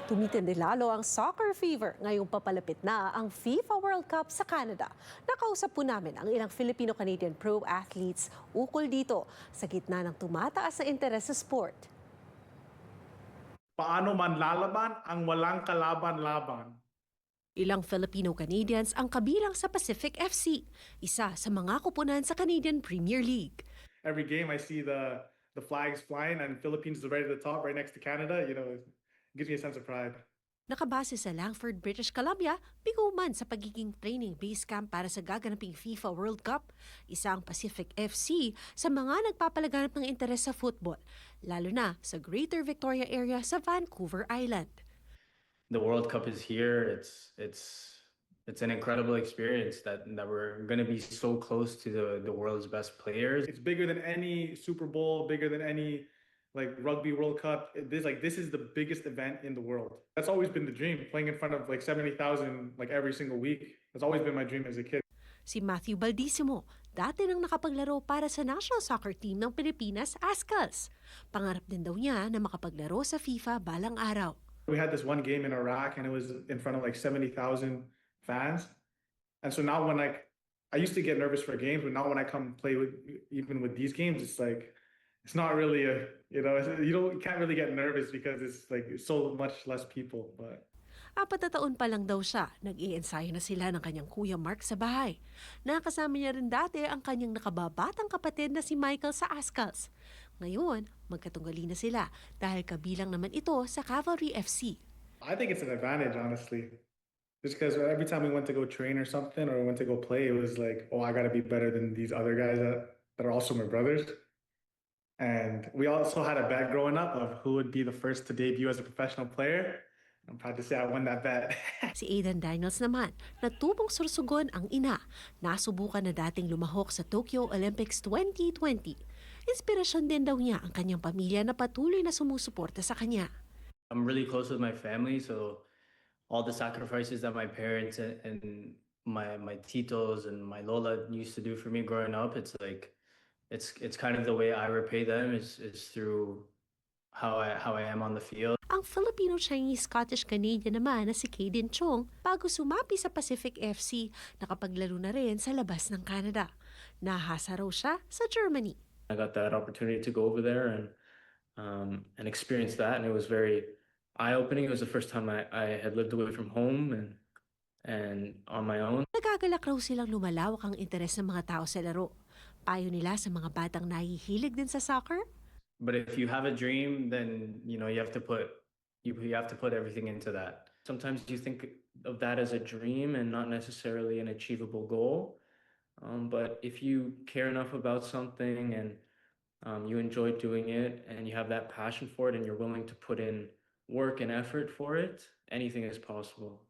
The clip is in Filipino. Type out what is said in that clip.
Tumitindi lalo ang soccer fever ngayong papalapit na ang FIFA World Cup sa Canada. Nakausap po namin ang ilang Filipino-Canadian pro athletes ukol dito sa gitna ng tumataas na interes sa sport. Paano man lalaban ang walang kalaban-laban? Ilang Filipino-Canadians ang kabilang sa Pacific FC, isa sa mga kupunan sa Canadian Premier League. Every game I see the flags flying and Philippines is right at the top, right next to Canada. It gives me a sense of pride. Nakabase sa Langford, British Columbia, bigo man sa pagiging training base camp para sa gaganaping FIFA World Cup. Isa ang Pacific FC sa mga nagpapalaganap ng interes sa football, lalo na sa Greater Victoria area sa Vancouver Island. The World Cup is here. It's an incredible experience that we're going to be so close to the world's best players. It's bigger than any Super Bowl, bigger than any Rugby World Cup. This is the biggest event in the world. That's always been the dream, playing in front of 70,000 every single week. That's always been my dream as a kid. Si Matthew Baldissimo, dati nang nakapaglaro para sa national soccer team ng Pilipinas, Ascals. Pangarap din daw niya na makapaglaro sa FIFA balang araw. We had this one game in Iraq and it was in front of 70,000 fans. And so now when I used to get nervous for games, but now when I come play even with these games, it's not really you can't really get nervous because it's so much less people. But 4 na taon pa lang daw siya, nag-iensayo na sila ng kanyang kuya Mark sa bahay. Nakasama niya rin dati ang kanyang nakababatang kapatid na si Michael sa Ascals. Ngayon, magkatunggali na sila dahil kabilang naman ito sa Cavalry FC. I think it's an advantage, honestly. Just because every time we went to go train or something or went to go play, it was I got to be better than these other guys that are also my brothers. And we also had a bet growing up of who would be the first to debut as a professional player. I'm proud to say I won that bet. Si Aidan Daniels naman, natubong sursugon ang ina. Nasubukan na dating lumahok sa Tokyo Olympics 2020. Inspirasyon din daw niya ang kanyang pamilya na patuloy na sumusuporta sa kanya. I'm really close with my family, so all the sacrifices that my parents and my titos and my lola used to do for me growing up, it's kind of the way I repay them is through how I am on the field. Ang Filipino-Chinese-Scottish-Canadian naman na si Kaden Chong, bago sumapi sa Pacific FC, nakapaglaro na rin sa labas ng Canada. Nahasa raw siya sa Germany. I got that opportunity to go over there and experience that, and it was very eye-opening. It was the first time I had lived away from home and on my own. Nagagalak raw silang lumalawak ang interes ng mga tao sa laro. Payo nila sa mga batang nahihilig din sa soccer? But if you have a dream, then you have to put everything into that. Sometimes you think of that as a dream and not necessarily an achievable goal. But if you care enough about something and you enjoy doing it and you have that passion for it and you're willing to put in work and effort for it, anything is possible.